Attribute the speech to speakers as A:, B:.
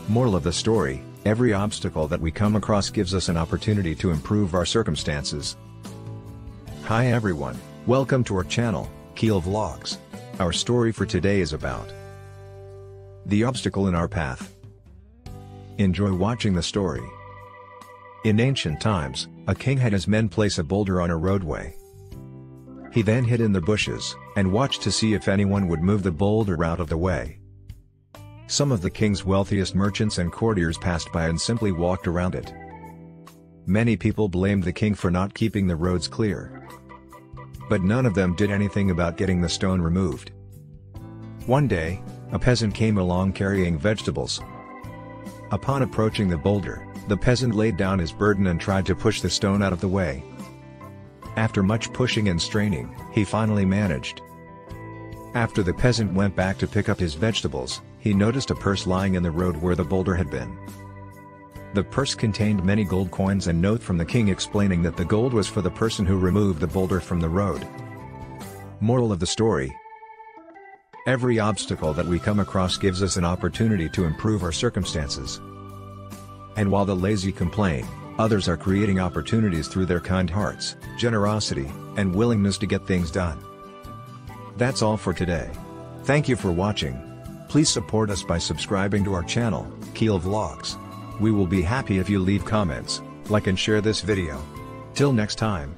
A: Moral of the story: every obstacle that we come across gives us an opportunity to improve our circumstances. Hi everyone, welcome to our channel, Kiel Vlogs. Our story for today is about the obstacle in our path. Enjoy watching the story. In ancient times, a king had his men place a boulder on a roadway. He then hid in the bushes, and watched to see if anyone would move the boulder out of the way. Some of the king's wealthiest merchants and courtiers passed by and simply walked around it. Many people blamed the king for not keeping the roads clear. But none of them did anything about getting the stone removed. One day, a peasant came along carrying vegetables. Upon approaching the boulder, the peasant laid down his burden and tried to push the stone out of the way. After much pushing and straining, he finally managed. After the peasant went back to pick up his vegetables, he noticed a purse lying in the road where the boulder had been. The purse contained many gold coins and a note from the king explaining that the gold was for the person who removed the boulder from the road. Moral of the story: every obstacle that we come across gives us an opportunity to improve our circumstances. And while the lazy complain, others are creating opportunities through their kind hearts, generosity, and willingness to get things done. That's all for today. Thank you for watching. Please support us by subscribing to our channel, Kiel Vlogs. We will be happy if you leave comments, like and share this video. Till next time.